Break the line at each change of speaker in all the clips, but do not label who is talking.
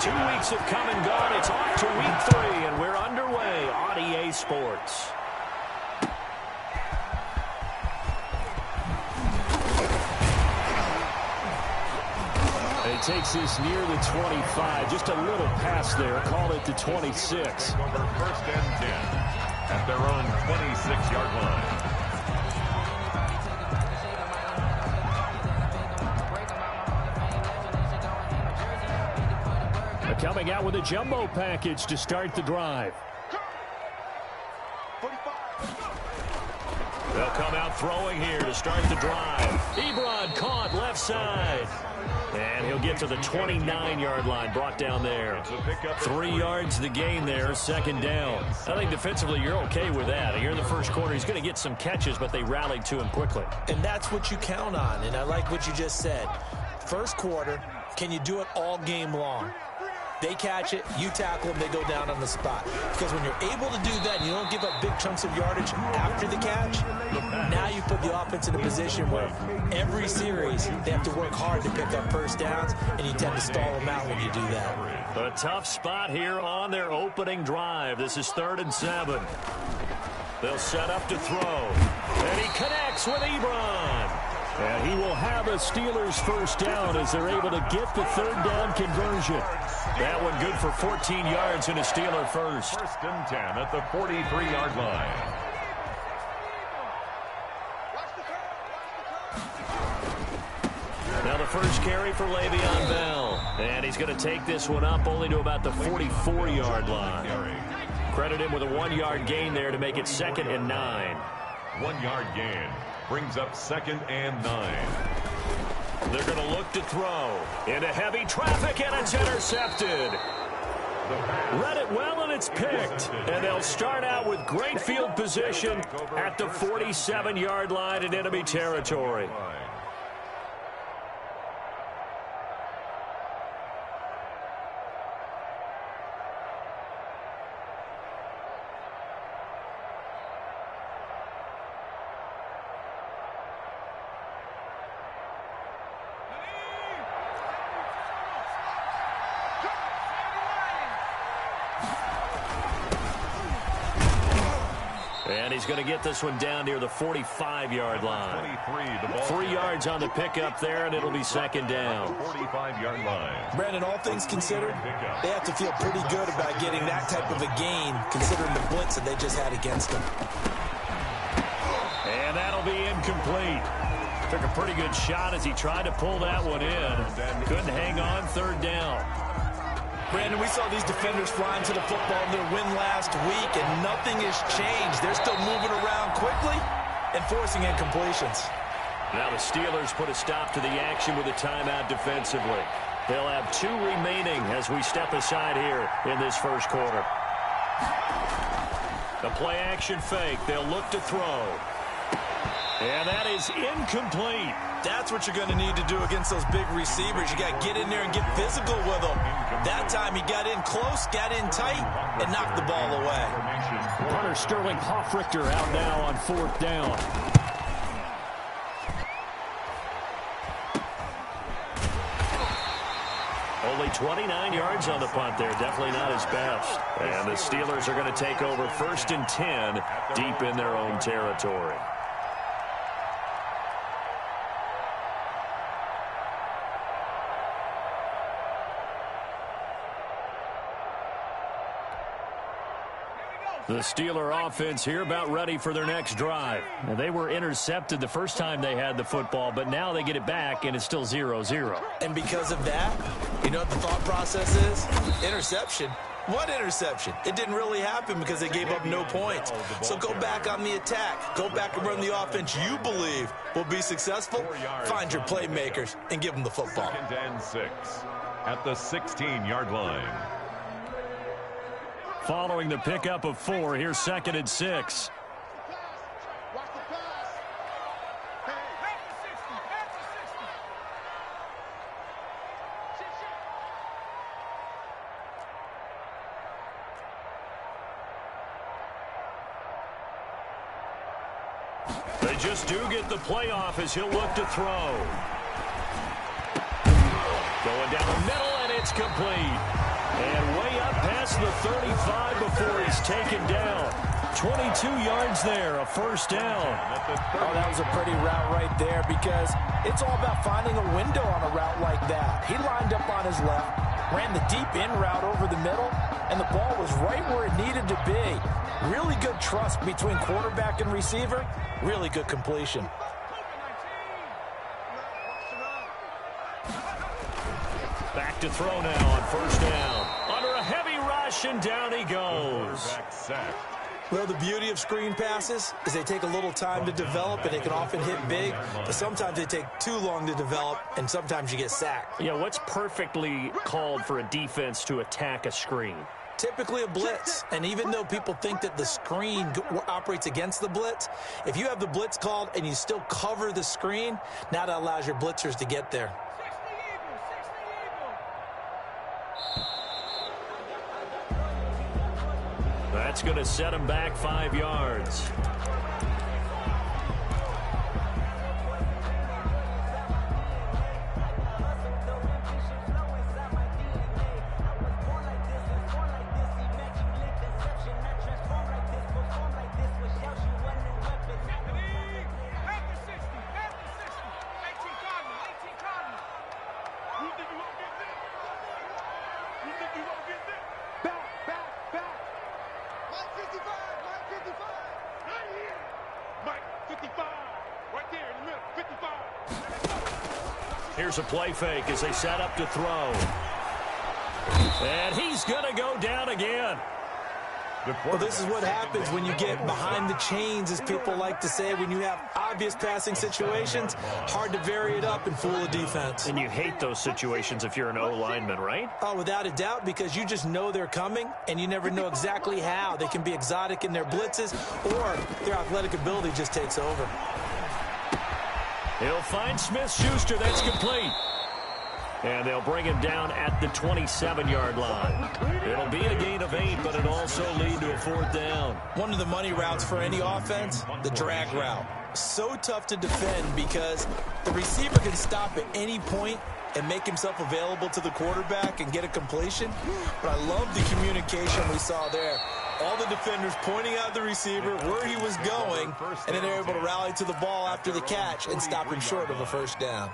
2 weeks have come and gone. It's off to week 3, and we're underway on EA Sports. He takes this near the 25. Just a little pass there. Call it the 26.
Over 1st and 10 at their own 26-yard line.
Coming out with a jumbo package to start the drive. They'll come out throwing here to start the drive. Ebron caught left side. And he'll get to the 29-yard line, brought down there. 3 yards the gain there, 2nd down. I think defensively you're okay with that. Here in the first quarter, he's going to get some catches, but they rallied to him quickly.
And that's what you count on, and I like what you just said. First quarter, can you do it all game long? They catch it, you tackle them, they go down on the spot. Because when you're able to do that and you don't give up big chunks of yardage after the catch, now you put the offense in a position where every series they have to work hard to pick up first downs, and you tend to stall them out when you do that.
A tough spot here on their opening drive. This is 3rd and 7. They'll set up to throw. And he connects with Ebron. And he will have a Steelers first down as they're able to get the 3rd down conversion. That one good for 14 yards and a Steeler first.
1st and 10 at the 43-yard line.
Now the first carry for Le'Veon Bell. And he's going to take this one up only to about the 44-yard line. Credit him with a 1-yard gain there to make it 2nd and 9.
1-yard gain brings up 2nd and 9.
They're going to look to throw into heavy traffic, and it's intercepted. Read it well, and it's picked. And they'll start out with great field position at the 47-yard line in enemy territory. And he's going to get this one down near the 45-yard line. 3 yards on the pickup there, and it'll be 2nd down.
45-yard line.
Brandon, all things considered, they have to feel pretty good about getting that type of a gain, considering the blitz that they just had against them.
And that'll be incomplete. Took a pretty good shot as he tried to pull that one in. Couldn't hang on, 3rd down.
Brandon, we saw these defenders flying to the football in their win last week, and nothing has changed. They're still moving around quickly and forcing incompletions.
Now the Steelers put a stop to the action with a timeout defensively. They'll have 2 remaining as we step aside here in this first quarter. The play-action fake. They'll look to throw. And that is incomplete.
That's what you're going to need to do against those big receivers. You got to get in there and get physical with them. That time he got in close, got in tight, and knocked the ball away.
Punter Sterling Hoffrichter out now on 4th down. Only 29 yards on the punt there. Definitely not his best. And the Steelers are going to take over 1st and 10 deep in their own territory. The Steeler offense here about ready for their next drive. Now, they were intercepted the first time they had the football, but now they get it back, and it's still 0-0.
And because of that, you know what the thought process is? Interception. What interception? It didn't really happen because they gave up no points. So go back on the attack. Go back and run the offense you believe will be successful. Find your playmakers and give them the football.
2nd and 6 at the 16-yard line.
Following the pickup of 4, here's 2nd and 6. They just do get the playoff as he'll look to throw. Going down the middle, and it's complete. is taken down. 22 yards there, a first down.
Oh, that was a pretty route right there because it's all about finding a window on a route like that. He lined up on his left, ran the deep in route over the middle, and the ball was right where it needed to be. Really good trust between quarterback and receiver. Really good completion.
Back to throw now on first down. Under a heavy rush, and down he goes.
Well, the beauty of screen passes is they take a little time to develop, and they can often hit big, but sometimes they take too long to develop, and sometimes you get sacked.
Yeah, what's perfectly called for a defense to attack a screen?
Typically a blitz, and even though people think that the screen operates against the blitz, if you have the blitz called and you still cover the screen, now that allows your blitzers to get there.
That's going to set him back 5 yards. Here's a play fake as they set up to throw. And he's going to go down again.
Well, this is what happens when you get behind the chains, as people like to say. When you have obvious passing situations, hard to vary it up and fool a defense.
And you hate those situations if you're an O-lineman, right?
Oh, without a doubt, because you just know they're coming, and you never know exactly how. They can be exotic in their blitzes, or their athletic ability just takes over.
He'll find Smith-Schuster. That's complete. And they'll bring him down at the 27-yard line. It'll be a gain of 8, but it'll also lead to a fourth down.
One of the money routes for any offense, the drag route. So tough to defend because the receiver can stop at any point and make himself available to the quarterback and get a completion. But I love the communication we saw there. All the defenders pointing out the receiver where he was going, and then they're able to rally to the ball after the catch and stop him short of a first down.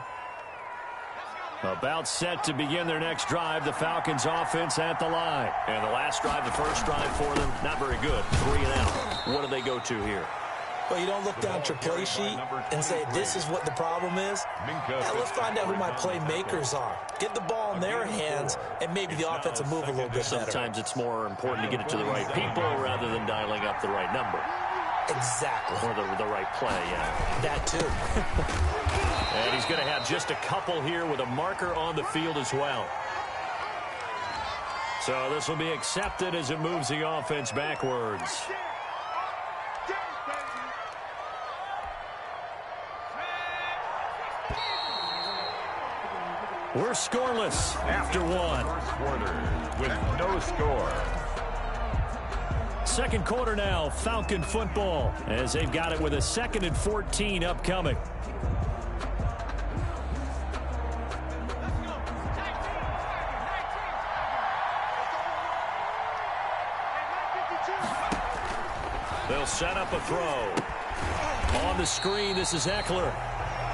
About set to begin their next drive, the Falcons offense at the line. And the last drive, the first drive for them, not very good. 3 and out. What do they go to here?
Well, you don't look down at your play sheet and say, this is what the problem is. Now let's find out who my playmakers are. Get the ball in their hands, and maybe the offense will move a little bit better.
Sometimes it's more important to get it to the right people rather than dialing up the right number.
Exactly.
Or the right play, yeah.
That too.
And he's going to have just a couple here with a marker on the field as well. So this will be accepted as it moves the offense backwards. We're scoreless after one.
First quarter with no score.
Second quarter now, Falcon football, as they've got it with a 2nd and 14 upcoming. They'll set up a throw. On the screen, this is Eckler.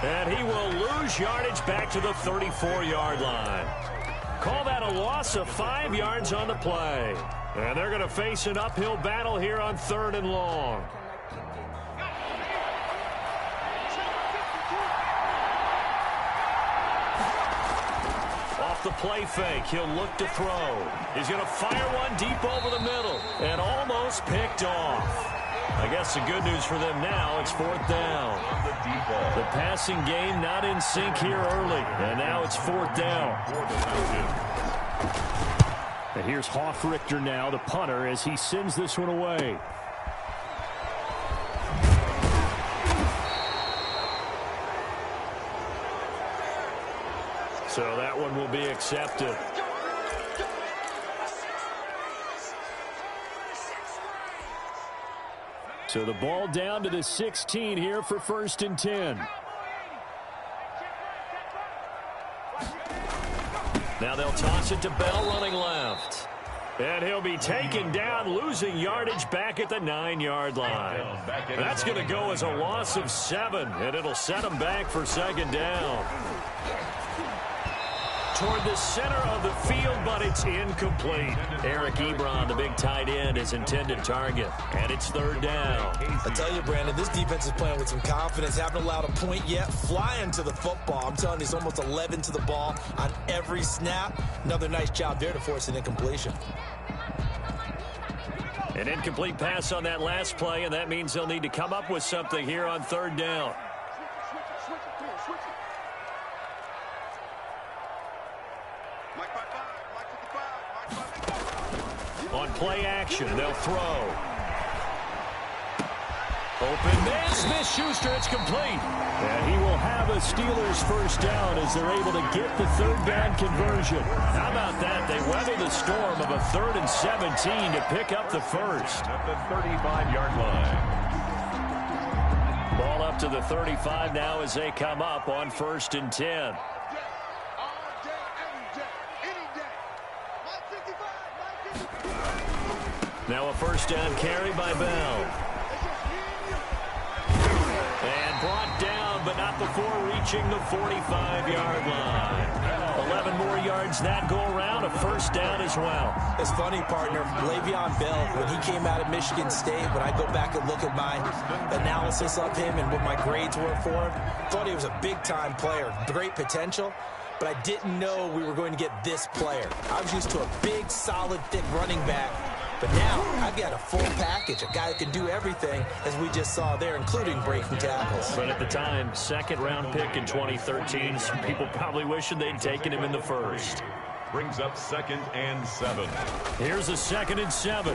And he will lose yardage back to the 34-yard line. Call that a loss of 5 yards on the play. And they're going to face an uphill battle here on 3rd and long. Off the play fake, he'll look to throw. He's going to fire one deep over the middle and almost picked off. I guess the good news for them now, it's 4th down. The passing game not in sync here early, and now it's 4th down. And here's Hoffrichter now, the punter, as he sends this one away. So that one will be accepted. So the ball down to the 16 here for 1st and 10. Now they'll toss it to Bell running left. And he'll be taken down, losing yardage back at the 9-yard line. That's going to go as a loss of 7, and it'll set him back for second down. Toward the center of the field, but it's incomplete. Eric Ebron, the big tight end, is intended target, and it's third down.
I tell you, Brandon, this defense is playing with some confidence. Haven't allowed a point yet. Flying to the football. I'm telling you, it's almost 11 to the ball on every snap. Another nice job there to force an incompletion.
An incomplete pass on that last play, and that means they'll need to come up with something here on third down. On play action, they'll throw. Open man, Smith-Schuster, it's complete. And he will have a Steelers first down as they're able to get the third down conversion. How about that? They weather the storm of a 3rd and 17 to pick up the first.
At the 35-yard line.
Ball up to the 35 now as they come up on 1st and 10. Now a first down carry by Bell. And brought down, but not before reaching the 45-yard line. 11 more yards that go around, a first down as well.
It's funny, partner. Le'Veon Bell, when he came out of Michigan State, when I go back and look at my analysis of him and what my grades were for him, thought he was a big-time player, great potential. But I didn't know we were going to get this player. I was used to a big, solid, thick running back. But now I've got a full package, a guy who can do everything, as we just saw there, including breaking tackles.
But at the time, 2nd-round pick in 2013, some people probably wishing they'd taken him in the first.
Brings up 2nd and 7.
Here's a 2nd and 7.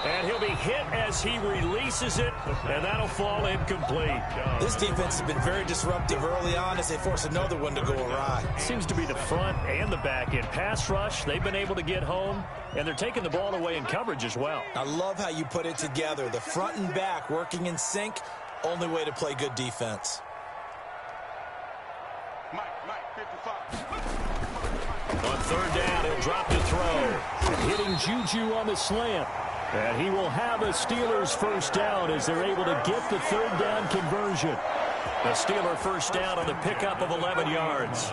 And he'll be hit as he releases it, and that'll fall incomplete.
This defense has been very disruptive early on as they force another one to go awry.
Seems to be the front and the back end. Pass rush, they've been able to get home, and they're taking the ball away in coverage as well.
I love how you put it together. The front and back working in sync, only way to play good defense.
On third down, he'll drop to throw. Hitting Juju on the slant. And he will have a Steelers first down as they're able to get the third down conversion. A Steeler first down on the pickup of 11 yards.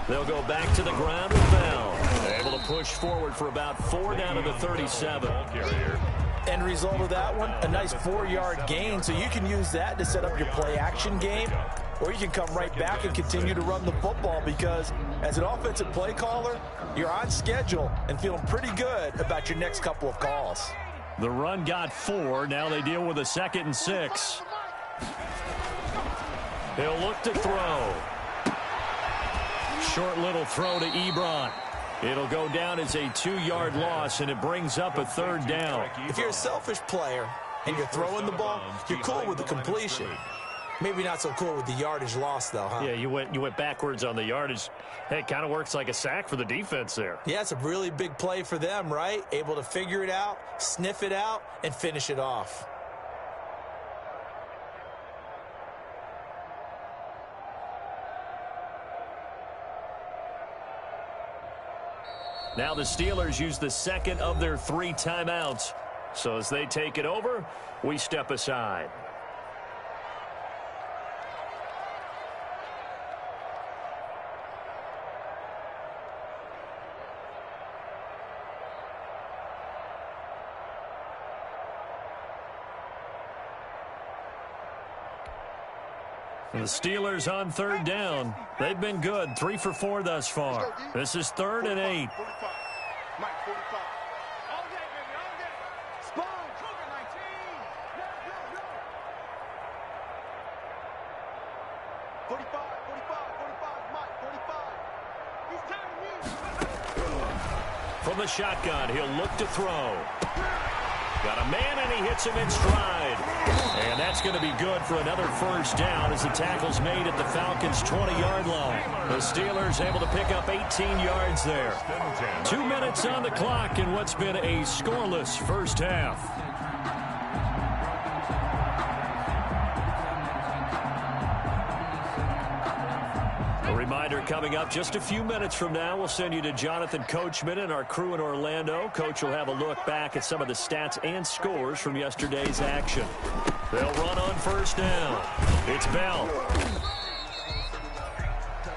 They'll go back to the ground with Bell. Able to push forward for about 4 down to the 37.
End result of that one, a nice 4-yard gain. So you can use that to set up your play-action game, or you can come right back and continue to run the football because as an offensive play caller, you're on schedule and feeling pretty good about your next couple of calls.
The run got 4. Now they deal with a 2nd and 6. He'll look to throw. Short little throw to Ebron. It'll go down as a 2-yard loss, and it brings up a third down.
If you're a selfish player and you're throwing the ball, you're cool with the completion. Maybe not so cool with the yardage loss, though, huh?
Yeah, you went backwards on the yardage. Hey, it kind of works like a sack for the defense there.
Yeah, it's a really big play for them, right? Able to figure it out, sniff it out, and finish it off.
Now the Steelers use the second of their 3 timeouts. So as they take it over, we step aside. The Steelers on third down. They've been good, 3 for 4 thus far. This is 3rd and 8. From the shotgun, he'll look to throw. Got a man, and he hits him in stride. And that's going to be good for another first down as the tackle's made at the Falcons' 20-yard line. The Steelers able to pick up 18 yards there. 2 minutes on the clock in what's been a scoreless first half. A reminder coming up just a few minutes from now, we'll send you to Jonathan Coachman and our crew in Orlando. Coach will have a look back at some of the stats and scores from yesterday's action. They'll run on first down. It's Bell.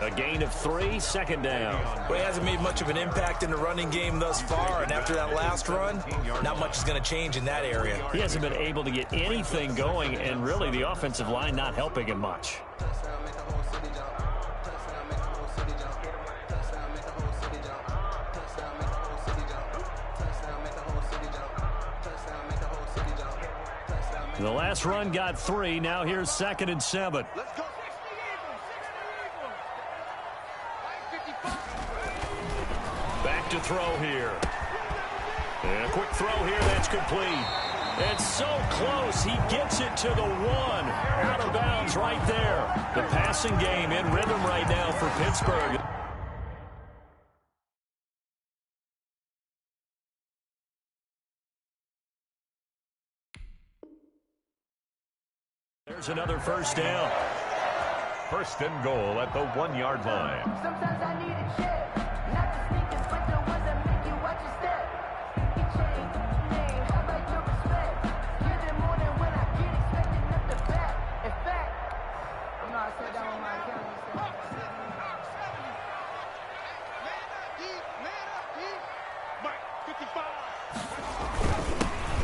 A gain of 3, second down.
Well, he hasn't made much of an impact in the running game thus far, and after that last run, not much is going to change in that area.
He hasn't been able to get anything going, and really the offensive line not helping him much. The last run got 3. Now here's 2nd and 7. Back to throw here. And a quick throw here that's complete. And so close, he gets it to the 1. Out of bounds right there. The passing game in rhythm right now for Pittsburgh. There's another first down.
First and goal at the 1-yard line.
Sometimes I need a check, not the sneakers, but the ones that make you watch your step. You change, name, how about your respect? You're the morning when I get expected up the back. In fact, you know I said that on my account.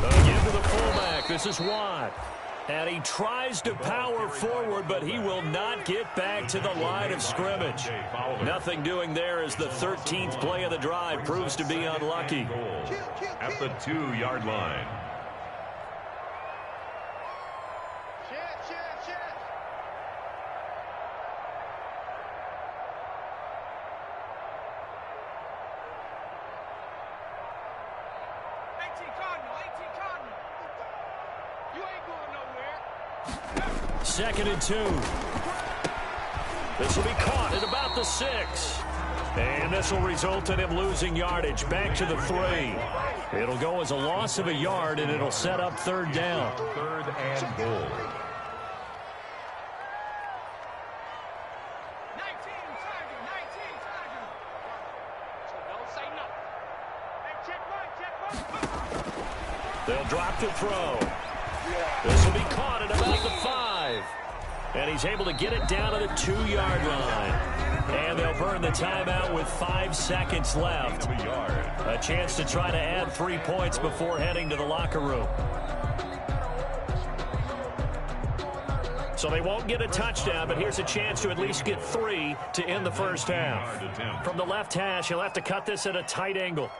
Again to the fullback. This is Watt. And he tries to power forward, but he will not get back to the line of scrimmage. Nothing doing there as the 13th play of the drive proves to be unlucky.
At the 2-yard line.
Second and 2. This will be caught at about the 6. And this will result in him losing yardage. Back to the 3. It'll go as a loss of a yard, and it'll set up 3rd down.
3rd and goal.
They'll drop to throw. This will be caught at about the 5. And he's able to get it down to the 2-yard line. And they'll burn the timeout with 5 seconds left. A chance to try to add 3 points before heading to the locker room. So they won't get a touchdown, but here's a chance to at least get 3 to end the first half. From the left hash, he'll have to cut this at a tight angle.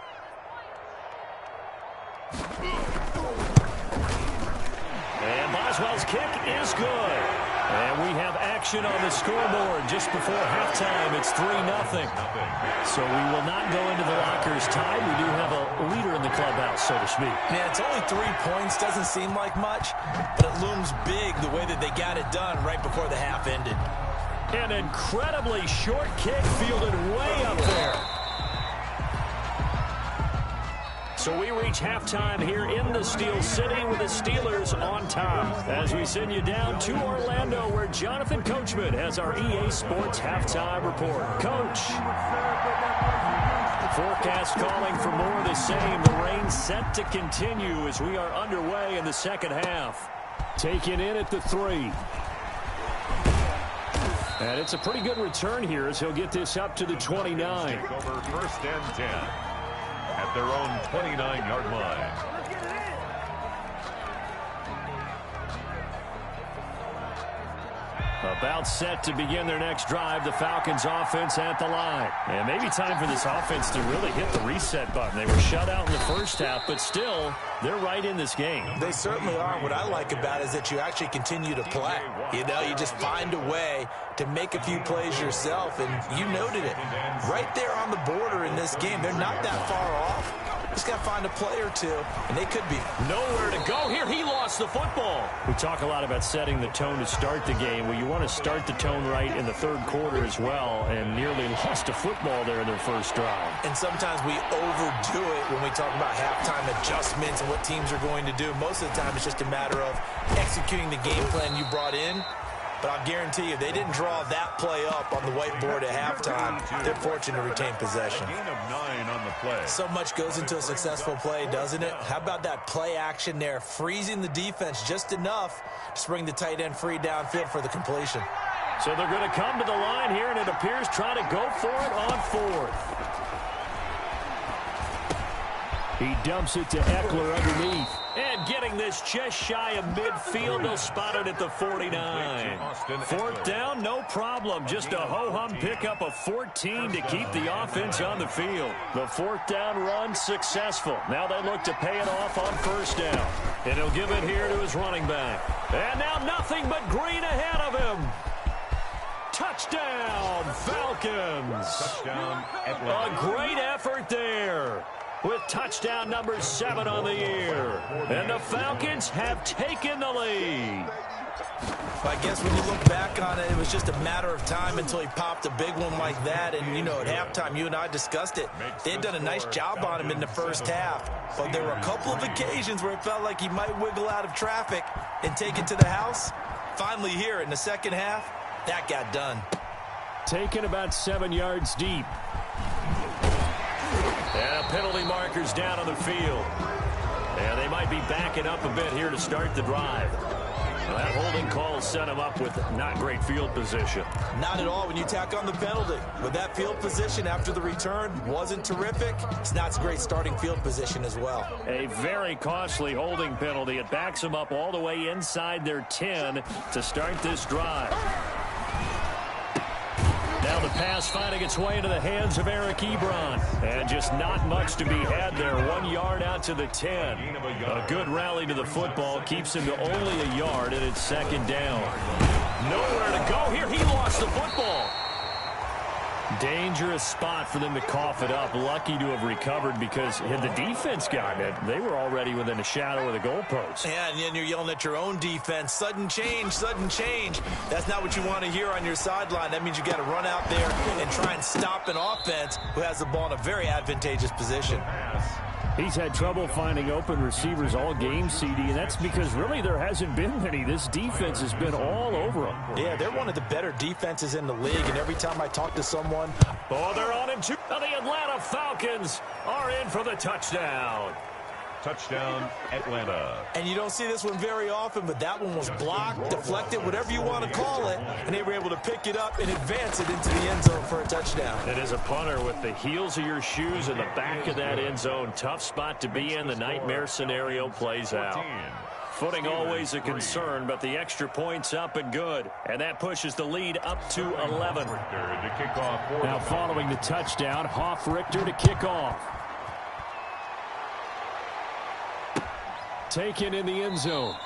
And Boswell's kick is good. And we have action on the scoreboard just before halftime. It's 3-0. So we will not go into the lockers tied. We do have a leader in the clubhouse, so to speak.
Man, it's only 3 points. Doesn't seem like much, but it looms big the way that they got it done right before the half ended.
An incredibly short kick fielded way up there. So we reach halftime here in the Steel City with the Steelers on top. As we send you down to Orlando, where Jonathan Coachman has our EA Sports halftime report. Coach. Forecast calling for more of the same. The rain set to continue as we are underway in the second half. Taken in at the 3. And it's a pretty good return here as he'll get this up to the 29.
Take over 1st and 10. At their own 29-yard line.
About set to begin their next drive. The Falcons offense at the line. And maybe time for this offense to really hit the reset button. They were shut out in the first half, but still, they're right in this game.
They certainly are. What I like about it is that you actually continue to play. You know, you just find a way to make a few plays yourself, and you noted it. Right there on the border in this game, they're not that far off. Just got to find a play or two, and they could be.
Nowhere to go here. He lost the football. We talk a lot about setting the tone to start the game. Well, you want to start the tone right in the third quarter as well, and nearly lost a football there in their first drive.
And sometimes we overdo it when we talk about halftime adjustments and what teams are going to do. Most of the time, it's just a matter of executing the game plan you brought in. But I'll guarantee you, they didn't draw that play up on the whiteboard at halftime. They're fortunate to retain possession.
A gain of 9 on the play.
So much goes into a successful play, doesn't it? How about that play action there, freezing the defense just enough to bring the tight end free downfield for the completion.
So they're going to come to the line here, and it appears trying to go for it on fourth. He dumps it to Eckler underneath. And getting this just shy of midfield, they'll spot it at the 49. Fourth down, no problem. Just a ho-hum pickup of 14 to keep the offense on the field. The fourth down run successful. Now they look to pay it off on first down. And he'll give it here to his running back. And now nothing but green ahead of him. Touchdown, Falcons.
Touchdown,
A great effort there, with touchdown number 7 on the year. And the Falcons have taken the lead.
I guess when you look back on it, it was just a matter of time until he popped a big one like that. And, you know, at halftime, you and I discussed it. They had done a nice job on him in the first half. But there were a couple of occasions where it felt like he might wiggle out of traffic and take it to the house. Finally here in the second half, that got done.
Taken about 7 yards deep. And a penalty marker's down on the field. And they might be backing up a bit here to start the drive. Well, that holding call set him up with not great field position.
Not at all when you tack on the penalty. With that field position after the return wasn't terrific. It's not a great starting field position as well.
A very costly holding penalty. It backs them up all the way inside their 10 to start this drive. Now the pass finding its way into the hands of Eric Ebron. And just not much to be had there. 1 yard out to the 10. A good rally to the football keeps him to only a yard, and it's second down. Nowhere to go here. He lost the football. Dangerous spot for them to cough it up. Lucky to have recovered, because had the defense gotten it, they were already within a shadow of the goalpost.
Yeah, and then you're yelling at your own defense. Sudden change, sudden change. That's not what you want to hear on your sideline. That means you got to run out there and try and stop an offense who has the ball in a very advantageous position.
He's had trouble finding open receivers all game, CD, and that's because really there hasn't been many. This defense has been all over him.
Yeah, they're one of the better defenses in the league, and every time I talk to someone...
Oh, they're on him too. Now the Atlanta Falcons are in for the touchdown.
Touchdown, Atlanta.
And you don't see this one very often, but that one was blocked, deflected, whatever you want to call it, and they were able to pick it up and advance it into the end zone for a touchdown.
It is a punter with the heels of your shoes in the back of that end zone. Tough spot to be in. The nightmare scenario plays out. Footing always a concern, but the extra point's up and good. And that pushes the lead up to 11. Now following the touchdown, Hoff-Richter to kick off. Taken in the end zone.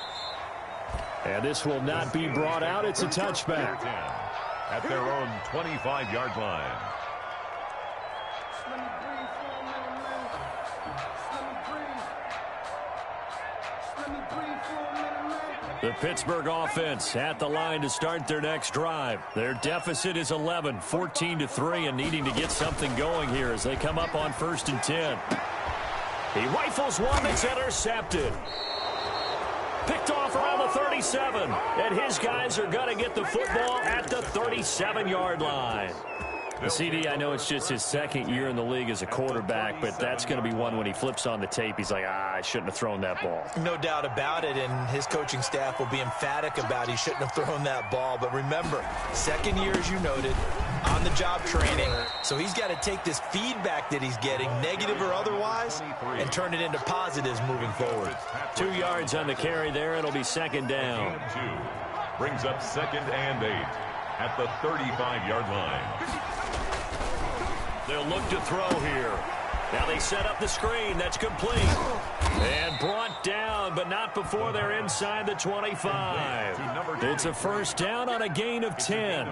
And this will not be brought out. It's a touchback.
At their own 25-yard line.
The Pittsburgh offense at the line to start their next drive. Their deficit is 11, 14-3, and needing to get something going here as they come up on 1st and 10. He rifles one that's intercepted. Picked off around the 37. And his guys are going to get the football at the 37-yard line. The CD, I know it's just his second year in the league as a quarterback, but that's going to be one when he flips on the tape, he's like, I shouldn't have thrown that ball.
No doubt about it, and his coaching staff will be emphatic about he shouldn't have thrown that ball. But remember, second year, as you noted, on-the-job training. So he's got to take this feedback that he's getting, negative or otherwise, and turn it into positives moving forward.
2 yards on the carry there. It'll be second down.
Brings up 2nd and 8 at the 35-yard line.
They'll look to throw here. Now they set up the screen. That's complete. And brought down, but not before they're inside the 25. It's a first down on a gain of 10.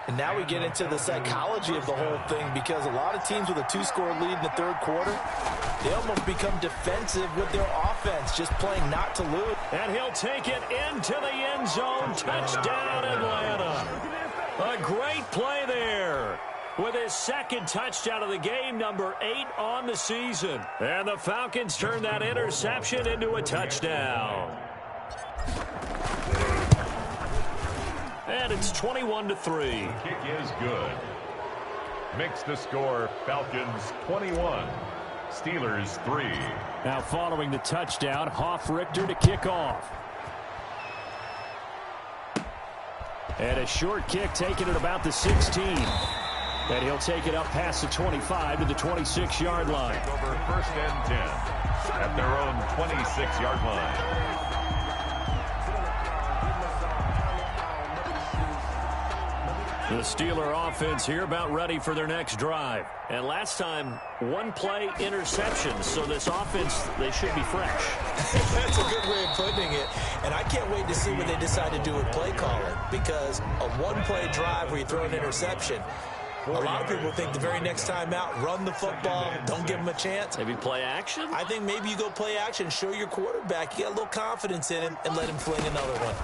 And now we get into the psychology of the whole thing, because a lot of teams with a 2-score lead in the third quarter, they almost become defensive with their offense, just playing not to lose.
And he'll take it into the end zone. Touchdown, Atlanta. A great play there, with his second touchdown of the game, number 8 on the season. And the Falcons turn that interception into a touchdown. And it's 21-3.
Kick is good. Makes the score Falcons 21, Steelers 3.
Now following the touchdown, Hoff-Richter to kick off. And a short kick taken at about the 16. And he'll take it up past the 25 to the 26-yard line.
Over 1st and 10 at their own 26-yard line.
The Steeler offense here about ready for their next drive. And last time, 1-play interception. So this offense, they should be fresh.
That's a good way of putting it. And I can't wait to see what they decide to do with play calling, because a 1-play drive where you throw an interception, a lot of people think the very next time out, run the football, don't give them a chance.
Maybe play action?
I think maybe you go play action, show your quarterback you got a little confidence in him, and let him fling another one.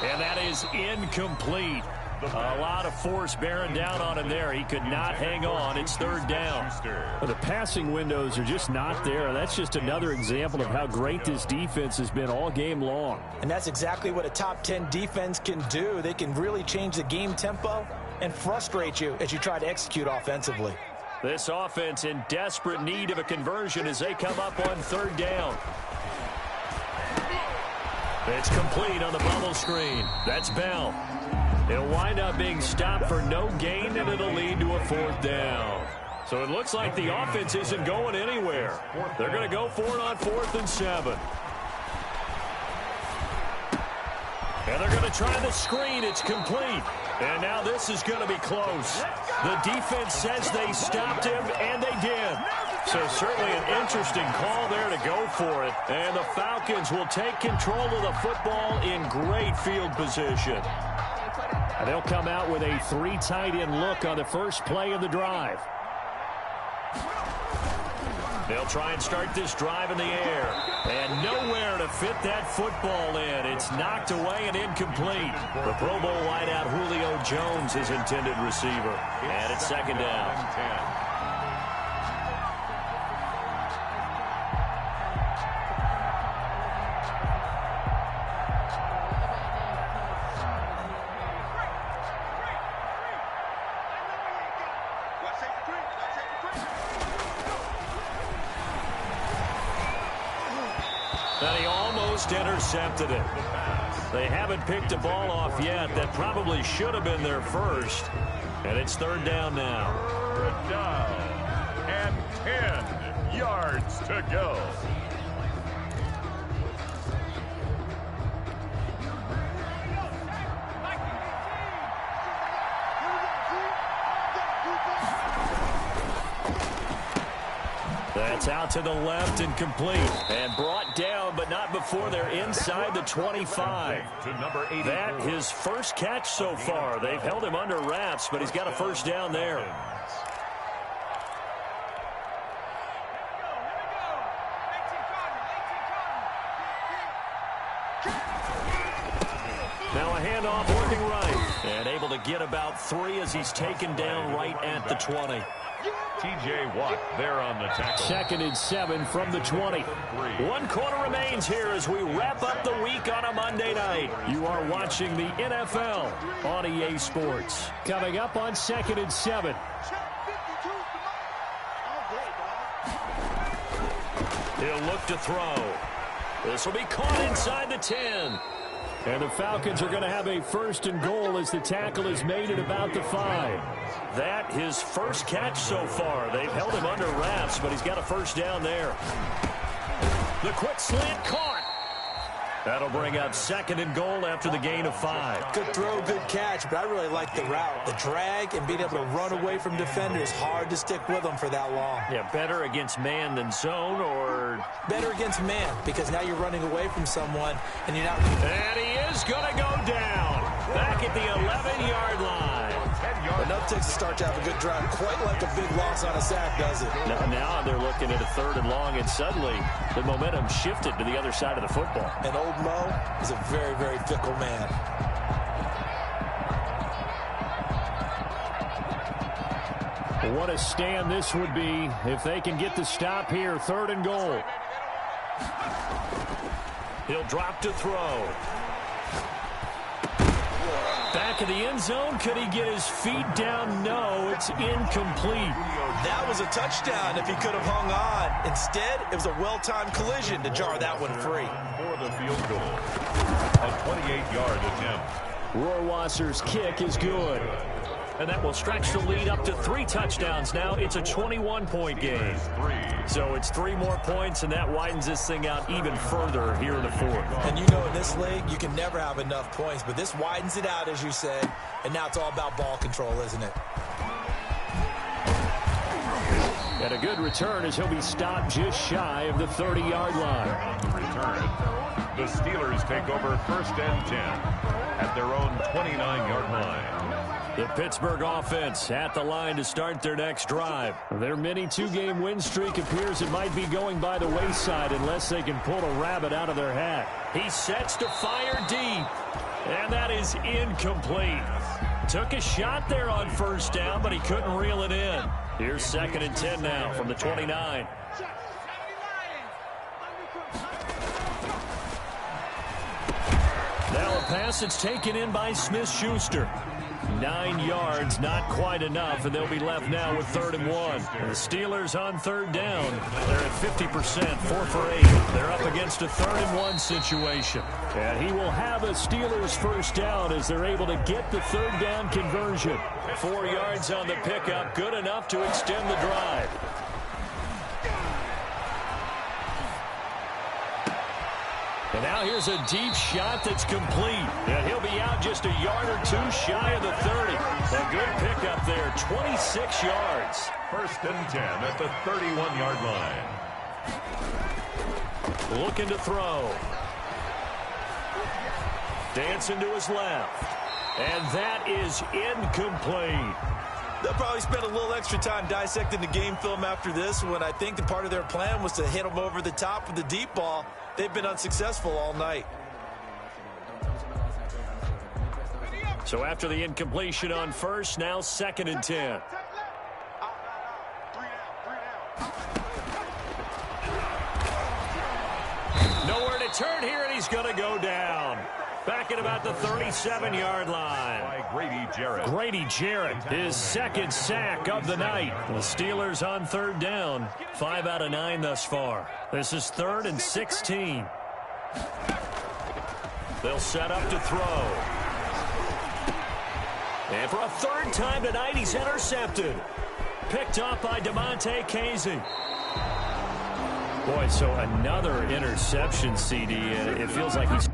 And that is incomplete. A lot of force bearing down on him there. He could not hang on. It's 3rd down.
Well, the passing windows are just not there. That's just another example of how great this defense has been all game long.
And that's exactly what a top 10 defense can do. They can really change the game tempo and frustrate you as you try to execute offensively.
This offense in desperate need of a conversion as they come up on 3rd down. It's complete on the bubble screen. That's Bell. It'll wind up being stopped for no gain, and it'll lead to a 4th down. So it looks like the offense isn't going anywhere. They're going to go for it on 4th and 7. And they're going to try the screen. It's complete. And now this is going to be close. The defense says they stopped him, and they did. So certainly an interesting call there to go for it. And the Falcons will take control of the football in great field position.
And they'll come out with a 3 tight end look on the first play of the drive.
They'll try and start this drive in the air. And nowhere to fit that football in. It's knocked away and incomplete. The Pro Bowl wideout Julio Jones is intended receiver. And it's 2nd down. And he almost intercepted it. They haven't picked a ball off yet. That probably should have been their first. And it's 3rd down now.
3rd down and 10 yards to go.
That's out to the left and complete. And brought down, but not before they're inside the 25. That his first catch so far. They've held him under wraps, but he's got a 1st down there. Now a handoff working right. And able to get about 3 as he's taken down right at the 20.
T.J. Watt there on the tackle.
2nd and 7 from the 20.
1 quarter remains here as we wrap up the week on a Monday night.
You are watching the NFL on EA Sports. Coming up on 2nd and 7.
He'll look to throw. This will be caught inside the 10.
And the Falcons are going to have a 1st and goal as the tackle is made at about the 5.
That his first catch so far. They've held him under wraps, but he's got a 1st down there. The quick slant caught. That'll bring up 2nd and goal after the gain of 5.
Good throw, good catch, but I really like the route. The drag and being able to run away from defenders, hard to stick with them for that long.
Yeah, better against man than zone, or?
Better against man, because now you're running away from someone, and you're not...
And he is going to go down. Back at the 11-yard line.
Enough takes to start to have a good drive. Quite like a big loss on a sack, does it?
Now they're looking at a 3rd and long, and suddenly the momentum shifted to the other side of the football.
And old Mo is a very, very fickle man.
What a stand this would be if they can get the stop here. 3rd and goal.
He'll drop to throw. Back of the end zone. Could he get his feet down? No, it's incomplete.
That was a touchdown if he could have hung on. Instead, it was a well-timed collision to jar that one free.
For the field goal, a 28-yard attempt.
Rohrwasser's kick is good.
And that will stretch the lead up to 3 touchdowns now. It's a 21-point game. So it's 3 more points, and that widens this thing out even further here in the 4th.
And you know in this league, you can never have enough points, but this widens it out, as you said, and now it's all about ball control, isn't it?
And a good return as he'll be stopped just shy of the 30-yard line.
Return. The Steelers take over 1st and 10 at their own 29-yard line.
The Pittsburgh offense at the line to start their next drive.
Their mini 2-game win streak appears it might be going by the wayside unless they can pull a rabbit out of their hat.
He sets to fire deep, and that is incomplete. Took a shot there on 1st down, but he couldn't reel it in. Here's 2nd and 10 now from the 29. Now a pass that's taken in by Smith-Schuster. 9 yards, not quite enough, and they'll be left now with 3rd and 1. The Steelers on 3rd down. They're at 50%, 4 for 8. They're up against a 3rd and 1 situation.
And he will have a Steelers 1st down as they're able to get the 3rd down conversion.
4 yards on the pickup, good enough to extend the drive. And now here's a deep shot that's complete. And he'll be out just a yard or 2 shy of the 30. A good pickup there, 26 yards.
1st and 10 at the 31-yard line.
Looking to throw. Dancing to his left. And that is incomplete.
They'll probably spend a little extra time dissecting the game film after this when I think the part of their plan was to hit them over the top with the deep ball. They've been unsuccessful all night.
So after the incompletion on 1st, now 2nd and 10. Nowhere to turn here, and he's going to go down. Back at about the 37-yard line.
By Grady Jarrett.
Grady Jarrett, his 2nd sack of the night. The Steelers on 3rd down. 5 out of 9 thus far. This is 3rd and 16. They'll set up to throw. And for a 3rd time tonight, he's intercepted. Picked up by DeMonte Casey.
Boy, so another interception, CD, and it feels like he's...